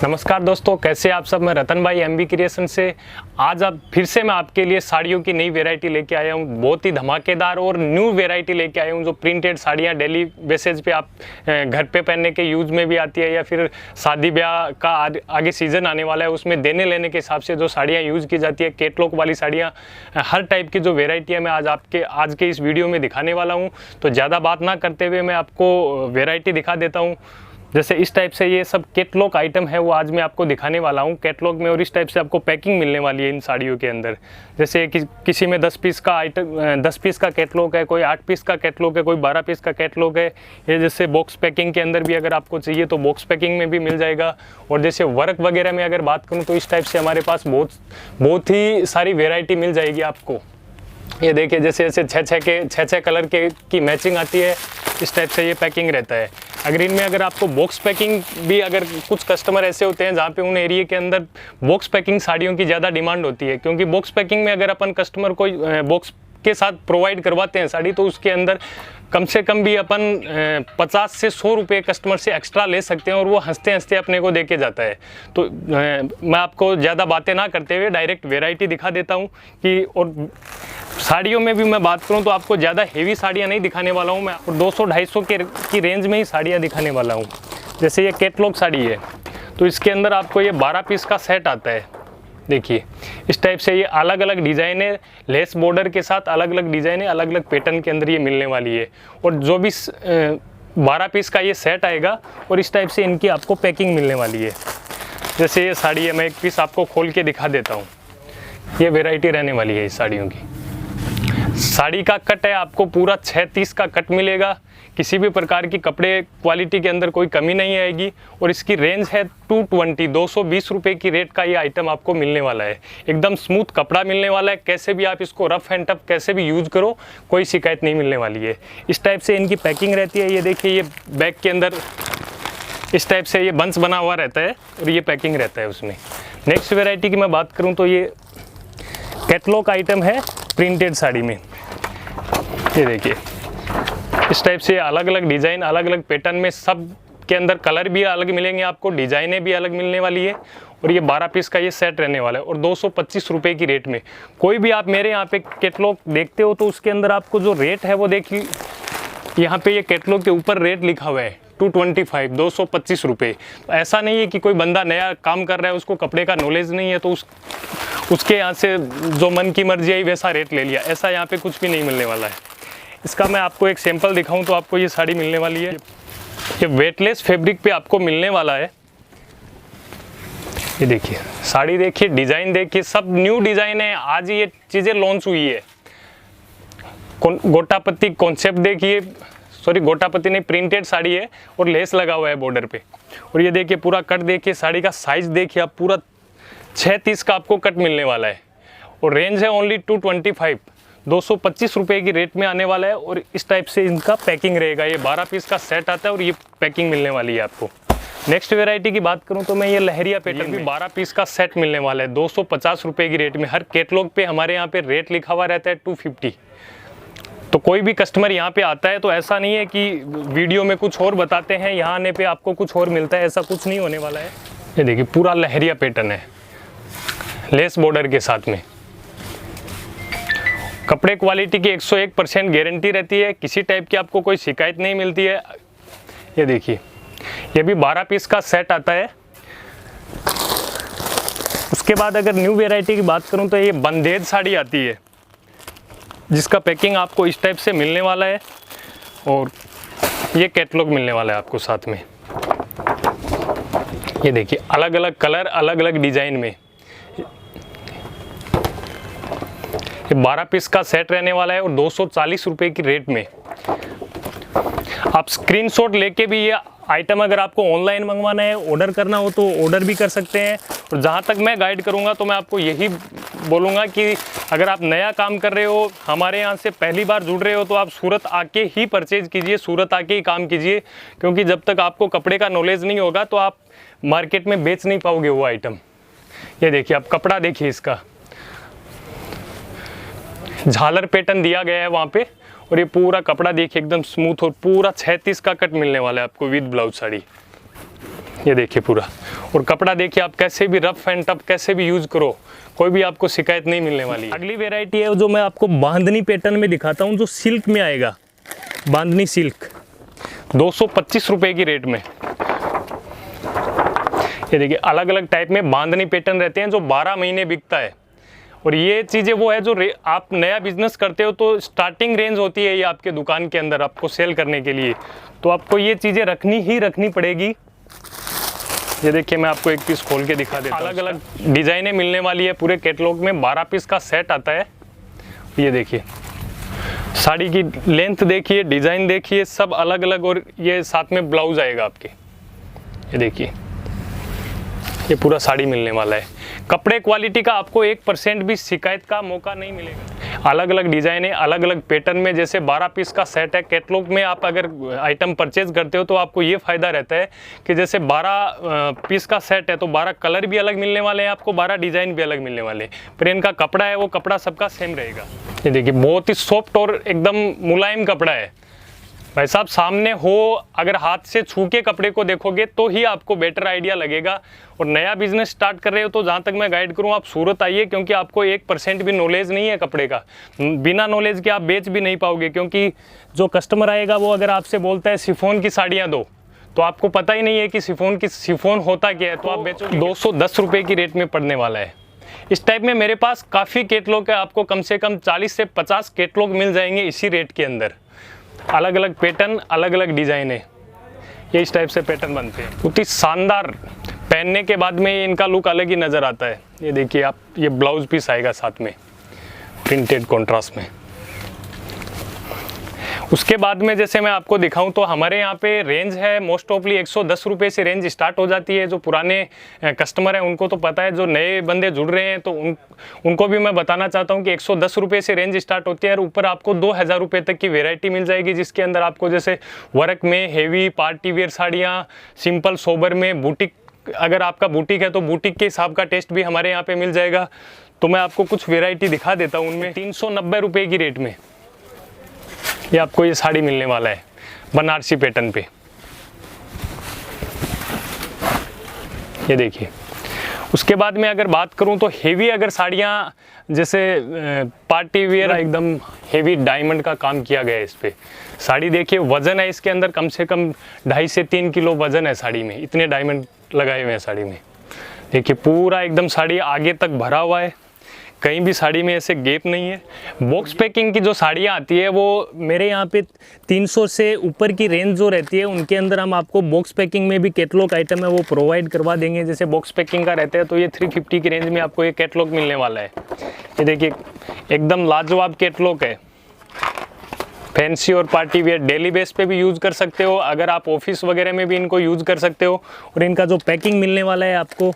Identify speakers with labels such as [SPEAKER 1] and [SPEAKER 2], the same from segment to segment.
[SPEAKER 1] नमस्कार दोस्तों, कैसे आप सब। मैं रतन भाई एमबी क्रिएशन से। आज आप फिर से मैं आपके लिए साड़ियों की नई वैरायटी लेके आया हूँ। बहुत ही धमाकेदार और न्यू वैरायटी लेके आया हूँ, जो प्रिंटेड साड़ियाँ डेली बेसिस पे आप घर पे पहनने के यूज़ में भी आती है, या फिर शादी ब्याह का आगे सीज़न आने वाला है उसमें देने लेने के हिसाब से जो साड़ियाँ यूज़ की जाती है, कैटलॉग वाली साड़ियाँ, हर टाइप की जो वेराइटी है मैं आज के इस वीडियो में दिखाने वाला हूँ। तो ज़्यादा बात ना करते हुए मैं आपको वेराइटी दिखा देता हूँ। जैसे इस टाइप से ये सब कैटलॉग आइटम है, वो आज मैं आपको दिखाने वाला हूँ कैटलॉग में, और इस टाइप से आपको पैकिंग मिलने वाली है इन साड़ियों के अंदर। जैसे किसी में 10 पीस का आइटम 10 पीस का कैटलॉग है, कोई 8 पीस का कैटलॉग है, कोई 12 पीस का कैटलॉग है। ये जैसे बॉक्स पैकिंग के अंदर भी अगर आपको चाहिए तो बॉक्स पैकिंग में भी मिल जाएगा। और जैसे वर्क वगैरह में अगर बात करूँ तो इस टाइप से हमारे पास बहुत ही सारी वेराइटी मिल जाएगी आपको। ये देखिए, जैसे छः कलर की मैचिंग आती है, इस टाइप से ये पैकिंग रहता है। अगर आपको बॉक्स पैकिंग भी, अगर कुछ कस्टमर ऐसे होते हैं जहाँ पे उन एरिया के अंदर बॉक्स पैकिंग साड़ियों की ज़्यादा डिमांड होती है, क्योंकि बॉक्स पैकिंग में अगर अपन कस्टमर को बॉक्स के साथ प्रोवाइड करवाते हैं साड़ी, तो उसके अंदर कम से कम भी अपन 50 से 100 रुपये कस्टमर से एक्स्ट्रा ले सकते हैं, और वो हंसते हंसते अपने को दे के जाता है। तो मैं आपको ज़्यादा बातें ना करते हुए डायरेक्ट वेराइटी दिखा देता हूँ कि। और साड़ियों में भी मैं बात करूं तो आपको ज़्यादा हेवी साड़ियां नहीं दिखाने वाला हूं मैं, और 200-250 की रेंज में ही साड़ियां दिखाने वाला हूं। जैसे ये कैटलॉग साड़ी है, तो इसके अंदर आपको ये 12 पीस का सेट आता है। देखिए, इस टाइप से ये अलग अलग डिज़ाइन है, लेस बॉर्डर के साथ अलग अलग डिज़ाइन है, अलग अलग पैटर्न के अंदर ये मिलने वाली है। और जो भी 12 पीस का ये सेट आएगा, और इस टाइप से इनकी आपको पैकिंग मिलने वाली है। जैसे ये साड़ी है, मैं एक पीस आपको खोल के दिखा देता हूँ। ये वेराइटी रहने वाली है इस साड़ियों की। साड़ी का कट है, आपको पूरा 6-30 का कट मिलेगा। किसी भी प्रकार की कपड़े क्वालिटी के अंदर कोई कमी नहीं आएगी। और इसकी रेंज है 220 रुपये की रेट का ये आइटम आपको मिलने वाला है। एकदम स्मूथ कपड़ा मिलने वाला है, कैसे भी आप इसको रफ एंड टफ कैसे भी यूज़ करो, कोई शिकायत नहीं मिलने वाली है। इस टाइप से इनकी पैकिंग रहती है। ये देखिए, ये बैग के अंदर इस टाइप से ये बंच बना हुआ रहता है, और ये पैकिंग रहता है उसमें। नेक्स्ट वेराइटी की मैं बात करूँ तो ये कैटलॉग आइटम है प्रिंटेड साड़ी में। ये देखिए, इस टाइप से अलग अलग डिज़ाइन, अलग अलग पैटर्न में, सब के अंदर कलर भी अलग मिलेंगे आपको, डिज़ाइनें भी अलग मिलने वाली है। और ये 12 पीस का ये सेट रहने वाला है, और 225 रुपये की रेट में। कोई भी आप मेरे यहाँ पे कैटलॉग देखते हो तो उसके अंदर आपको जो रेट है वो देखिए, यहाँ पे ये कैटलॉग के ऊपर रेट लिखा हुआ है 225 रुपये। तो ऐसा नहीं है कि कोई बंदा नया काम कर रहा है, उसको कपड़े का नॉलेज नहीं है, तो उसके यहाँ से जो मन की मर्जी आई वैसा रेट ले लिया, ऐसा यहाँ पे कुछ भी नहीं मिलने वाला है। इसका मैं आपको एक सैंपल दिखाऊं तो आपको ये साड़ी मिलने वाली है। ये वेटलेस फैब्रिक पे आपको मिलने वाला है। ये देखिए, साड़ी देखिए, डिज़ाइन देखिए, सब न्यू डिज़ाइन है। आज ये चीज़ें लॉन्च हुई है। गोटापत्ती कॉन्सेप्ट देखिए, सॉरी गोटापत्ती नहीं, प्रिंटेड साड़ी है, और लेस लगा हुआ है बॉर्डर पे। और ये देखिए, पूरा कट देखिए, साड़ी का साइज़ देखिए आप, पूरा 6-30 का आपको कट मिलने वाला है। और रेंज है ओनली 225 रुपये की रेट में आने वाला है। और इस टाइप से इनका पैकिंग रहेगा। ये 12 पीस का सेट आता है, और ये पैकिंग मिलने वाली है आपको। नेक्स्ट वेराइटी की बात करूं तो मैं ये लहरिया पैटर्न भी 12 पीस का सेट मिलने वाला है 250 रुपये की रेट में। हर कैटलॉग पे हमारे यहाँ पे रेट लिखा हुआ रहता है 250। तो कोई भी कस्टमर यहाँ पे आता है तो ऐसा नहीं है कि वीडियो में कुछ और बताते हैं, यहाँ आने पे आपको कुछ और मिलता है, ऐसा कुछ नहीं होने वाला है। ये देखिए, पूरा लहरिया पैटर्न है, लेस बॉर्डर के साथ में। कपड़े क्वालिटी की 101% गारंटी रहती है, किसी टाइप की आपको कोई शिकायत नहीं मिलती है। ये देखिए, ये भी 12 पीस का सेट आता है। उसके बाद अगर न्यू वेराइटी की बात करूं तो ये बंदेज साड़ी आती है, जिसका पैकिंग आपको इस टाइप से मिलने वाला है, और ये कैटलॉग मिलने वाला है आपको साथ में। ये देखिए, अलग अलग कलर, अलग अलग डिज़ाइन में। ये 12 पीस का सेट रहने वाला है, और 240 रुपये की रेट में। आप स्क्रीनशॉट लेके भी ये आइटम अगर आपको ऑनलाइन मंगवाना है, ऑर्डर करना हो तो ऑर्डर भी कर सकते हैं। और जहाँ तक मैं गाइड करूँगा तो मैं आपको यही बोलूँगा कि अगर आप नया काम कर रहे हो, हमारे यहाँ से पहली बार जुड़ रहे हो, तो आप सूरत आके ही परचेज कीजिए, सूरत आके ही काम कीजिए। क्योंकि जब तक आपको कपड़े का नॉलेज नहीं होगा तो आप मार्केट में बेच नहीं पाओगे वो आइटम। ये देखिए, आप कपड़ा देखिए, इसका झालर पैटर्न दिया गया है वहाँ पे, और ये पूरा कपड़ा देखिए एकदम स्मूथ, और पूरा 36 का कट मिलने वाला है आपको विद ब्लाउज साड़ी। ये देखिए पूरा, और कपड़ा देखिए आप कैसे भी रफ एंड टफ कैसे भी यूज़ करो, कोई भी आपको शिकायत नहीं मिलने वाली है। अगली वेराइटी है जो मैं आपको बांधनी पैटर्न में दिखाता हूँ, जो सिल्क में आएगा, बांधनी सिल्क 225 रुपये की रेट में। ये देखिए अलग अलग टाइप में बांधनी पैटर्न रहते हैं जो 12 महीने बिकता है। और ये चीज़ें वो है जो आप नया बिजनेस करते हो तो स्टार्टिंग रेंज होती है ये आपके दुकान के अंदर आपको सेल करने के लिए, तो आपको ये चीज़ें रखनी पड़ेगी। ये देखिए मैं आपको एक पीस खोल के दिखा देता हूँ। अलग अलग डिज़ाइनें मिलने वाली है, पूरे कैटलॉग में 12 पीस का सेट आता है। ये देखिए साड़ी की लेंथ देखिए, डिज़ाइन देखिए, सब अलग अलग, और ये साथ में ब्लाउज आएगा आपके। ये देखिए ये पूरा साड़ी मिलने वाला है। कपड़े क्वालिटी का आपको 1% भी शिकायत का मौका नहीं मिलेगा। अलग अलग डिज़ाइन है, अलग अलग पैटर्न में, जैसे 12 पीस का सेट है। कैटलॉग में आप अगर आइटम परचेज करते हो तो आपको ये फ़ायदा रहता है कि जैसे 12 पीस का सेट है तो 12 कलर भी अलग मिलने वाले हैं आपको, 12 डिज़ाइन भी अलग मिलने वाले हैं। पर इनका कपड़ा है वो कपड़ा सबका सेम रहेगा। ये देखिए बहुत ही सॉफ्ट और एकदम मुलायम कपड़ा है भाई साहब। सामने हो, अगर हाथ से छू के कपड़े को देखोगे तो ही आपको बेटर आइडिया लगेगा। और नया बिजनेस स्टार्ट कर रहे हो तो जहाँ तक मैं गाइड करूँ आप सूरत आइए, क्योंकि आपको 1% भी नॉलेज नहीं है कपड़े का। बिना नॉलेज के आप बेच भी नहीं पाओगे, क्योंकि जो कस्टमर आएगा वो अगर आपसे बोलता है शिफॉन की साड़ियाँ दो, तो आपको पता ही नहीं है कि शिफॉन होता क्या है, तो आप बेचो। 210 रुपये की रेट में पड़ने वाला है। इस टाइप में मेरे पास काफ़ी कैटलॉग है, आपको कम से कम 40 से 50 कैटलॉग मिल जाएंगे इसी रेट के अंदर। अलग अलग पैटर्न, अलग अलग डिज़ाइन है, ये इस टाइप से पैटर्न बनते हैं। बहुत ही शानदार, पहनने के बाद में इनका लुक अलग ही नज़र आता है। ये देखिए आप, ये ब्लाउज पीस आएगा साथ में प्रिंटेड कॉन्ट्रास्ट में। उसके बाद में जैसे मैं आपको दिखाऊं तो हमारे यहाँ पे रेंज है मोस्ट ऑफली 110 रुपये से रेंज स्टार्ट हो जाती है। जो पुराने कस्टमर हैं उनको तो पता है, जो नए बंदे जुड़ रहे हैं तो उनको भी मैं बताना चाहता हूँ कि 110 रुपये से रेंज स्टार्ट होती है। और ऊपर आपको 2000 रुपये तक की वेराइटी मिल जाएगी, जिसके अंदर आपको जैसे वर्क में हेवी पार्टी वेयर साड़ियाँ, सिंपल सोबर में, बुटीक, अगर आपका बुटीक है तो बुटीक के हिसाब का टेस्ट भी हमारे यहाँ पर मिल जाएगा। तो मैं आपको कुछ वेराइटी दिखा देता हूँ। उनमें 390 रुपये की रेट में ये आपको ये साड़ी मिलने वाला है बनारसी पैटर्न पे। ये देखिए। उसके बाद में अगर बात करूं तो हेवी अगर साड़ियाँ, जैसे पार्टी वेयर, एकदम हेवी डायमंड का काम किया गया है इस पे। साड़ी देखिए, वज़न है इसके अंदर कम से कम 2.5 से 3 किलो वज़न है साड़ी में, इतने डायमंड लगाए हुए हैं साड़ी में। देखिए पूरा एकदम साड़ी आगे तक भरा हुआ है, कहीं भी साड़ी में ऐसे गैप नहीं है। बॉक्स पैकिंग की जो साड़ियाँ आती है वो मेरे यहाँ पे 300 से ऊपर की रेंज जो रहती है उनके अंदर हम आपको बॉक्स पैकिंग में भी कैटलॉग आइटम है वो प्रोवाइड करवा देंगे। जैसे बॉक्स पैकिंग का रहता है तो ये 350 की रेंज में आपको ये कैटलॉग मिलने वाला है। ये देखिए एकदम लाजवाब कैटलॉग है। फैंसी और पार्टी वेयर डेली बेस पे भी यूज़ कर सकते हो, अगर आप ऑफिस वगैरह में भी इनको यूज़ कर सकते हो। और इनका जो पैकिंग मिलने वाला है आपको,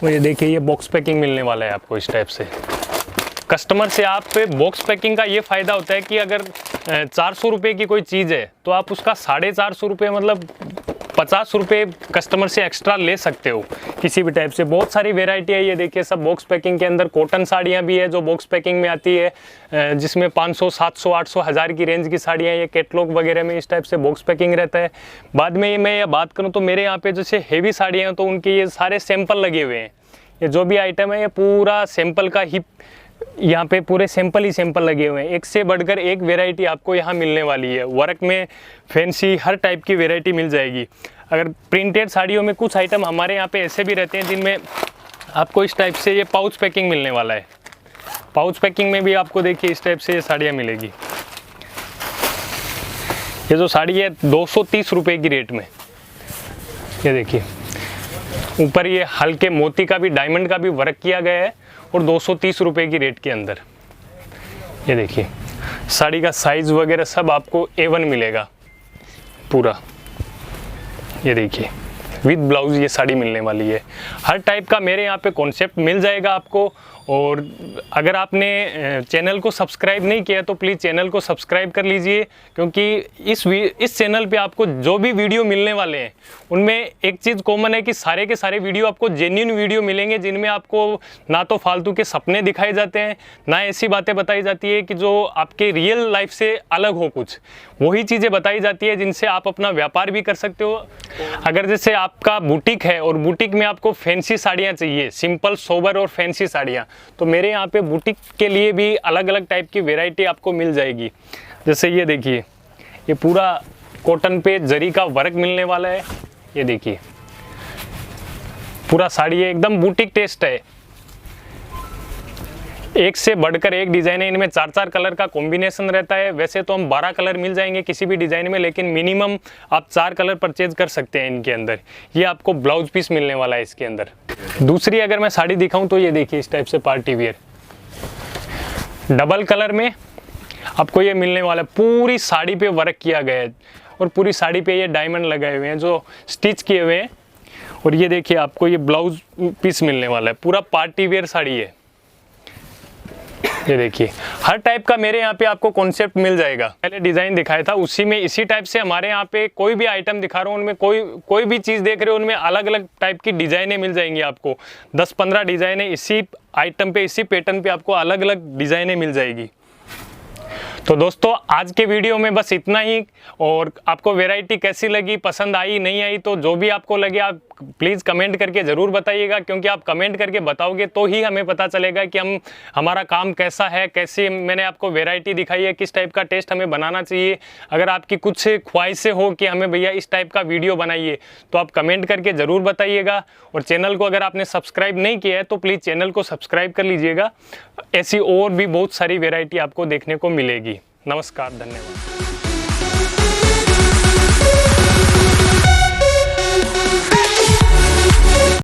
[SPEAKER 1] ये देखिए ये बॉक्स पैकिंग मिलने वाला है आपको इस टाइप से। कस्टमर से आप पे बॉक्स पैकिंग का ये फ़ायदा होता है कि अगर 400 रुपये की कोई चीज़ है तो आप उसका 450 रुपये, मतलब 50 रुपये कस्टमर से एक्स्ट्रा ले सकते हो किसी भी टाइप से। बहुत सारी वेराइटी है। ये देखिए सब बॉक्स पैकिंग के अंदर कॉटन साड़ियाँ भी है जो बॉक्स पैकिंग में आती है, जिसमें 500, 700, 800, 1000 की रेंज की साड़ियाँ, ये कैटलॉग वगैरह में इस टाइप से बॉक्स पैकिंग रहता है। बाद में मैं ये बात करूँ तो मेरे यहाँ पे जैसे हेवी साड़ियाँ हैं तो उनके ये सारे सैंपल लगे हुए हैं। ये जो भी आइटम है ये पूरा सैंपल का ही, यहाँ पे पूरे सैंपल ही सैंपल लगे हुए हैं। एक से बढ़कर एक वेराइटी आपको यहाँ मिलने वाली है। वर्क में, फैंसी, हर टाइप की वेराइटी मिल जाएगी। अगर प्रिंटेड साड़ियों में कुछ आइटम हमारे यहाँ पे ऐसे भी रहते हैं जिनमें आपको इस टाइप से ये पाउच पैकिंग मिलने वाला है। पाउच पैकिंग में भी आपको देखिए इस टाइप से ये साड़ियाँ मिलेगी। ये जो साड़ी है 230 रुपये की रेट में। ये देखिए ऊपर ये हल्के मोती का भी, डायमंड का भी वर्क किया गया है और 230 रुपये की रेट के अंदर। ये देखिए साड़ी का साइज़ वगैरह सब आपको A1 मिलेगा पूरा। ये देखिए विद ब्लाउज ये साड़ी मिलने वाली है। हर टाइप का मेरे यहाँ पे कॉन्सेप्ट मिल जाएगा आपको। और अगर आपने चैनल को सब्सक्राइब नहीं किया तो प्लीज़ चैनल को सब्सक्राइब कर लीजिए, क्योंकि इस चैनल पे आपको जो भी वीडियो मिलने वाले हैं उनमें एक चीज़ कॉमन है कि सारे के सारे वीडियो आपको जेन्युइन वीडियो मिलेंगे, जिनमें आपको ना तो फालतू के सपने दिखाए जाते हैं, ना ऐसी बातें बताई जाती है कि जो आपके रियल लाइफ से अलग हो। कुछ वही चीज़ें बताई जाती है जिनसे आप अपना व्यापार भी कर सकते हो। अगर जैसे आपका बुटीक है और बुटीक में आपको फैंसी साड़ियाँ चाहिए, सिंपल सोबर और फैंसी साड़ियाँ, तो मेरे यहाँ पे बुटीक के लिए भी अलग अलग टाइप की वैरायटी आपको मिल जाएगी। जैसे ये देखिए, ये पूरा कॉटन पे जरी का वर्क मिलने वाला है। ये देखिए पूरा साड़ी है, एकदम बुटीक टेस्ट है, एक से बढ़कर एक डिज़ाइन है। इनमें 4-4 कलर का कॉम्बिनेशन रहता है। वैसे तो हम 12 कलर मिल जाएंगे किसी भी डिज़ाइन में, लेकिन मिनिमम आप 4 कलर परचेज कर सकते हैं इनके अंदर। ये आपको ब्लाउज पीस मिलने वाला है इसके अंदर। दूसरी अगर मैं साड़ी दिखाऊं तो ये देखिए, इस टाइप से पार्टी वियर डबल कलर में आपको ये मिलने वाला है। पूरी साड़ी पे वर्क किया गया है और पूरी साड़ी पे ये डायमंड लगाए हुए हैं जो स्टिच किए हुए हैं। और ये देखिए आपको ये ब्लाउज पीस मिलने वाला है। पूरा पार्टी वेयर साड़ी है। ये देखिए हर टाइप का मेरे यहाँ पे आपको कॉन्सेप्ट मिल जाएगा। पहले डिज़ाइन दिखाया था उसी में, इसी टाइप से हमारे यहाँ पे कोई भी आइटम दिखा रहा हूँ उनमें कोई भी चीज़ देख रहे हो उनमें अलग अलग टाइप की डिज़ाइनें मिल जाएंगी आपको। 10-15 डिज़ाइनें इसी आइटम पे, इसी पैटर्न पे आपको अलग अलग डिज़ाइनें मिल जाएगी। तो दोस्तों आज के वीडियो में बस इतना ही। और आपको वैरायटी कैसी लगी, पसंद आई नहीं आई, तो जो भी आपको लगे आप प्लीज़ कमेंट करके ज़रूर बताइएगा, क्योंकि आप कमेंट करके बताओगे तो ही हमें पता चलेगा कि हमारा काम कैसा है, कैसे मैंने आपको वैरायटी दिखाई है, किस टाइप का टेस्ट हमें बनाना चाहिए। अगर आपकी कुछ ख्वाहिशें हो कि हमें भैया इस टाइप का वीडियो बनाइए, तो आप कमेंट करके ज़रूर बताइएगा। और चैनल को अगर आपने सब्सक्राइब नहीं किया है तो प्लीज़ चैनल को सब्सक्राइब कर लीजिएगा। ऐसी और भी बहुत सारी वैरायटी आपको देखने को मिलेगी। नमस्कार, धन्यवाद।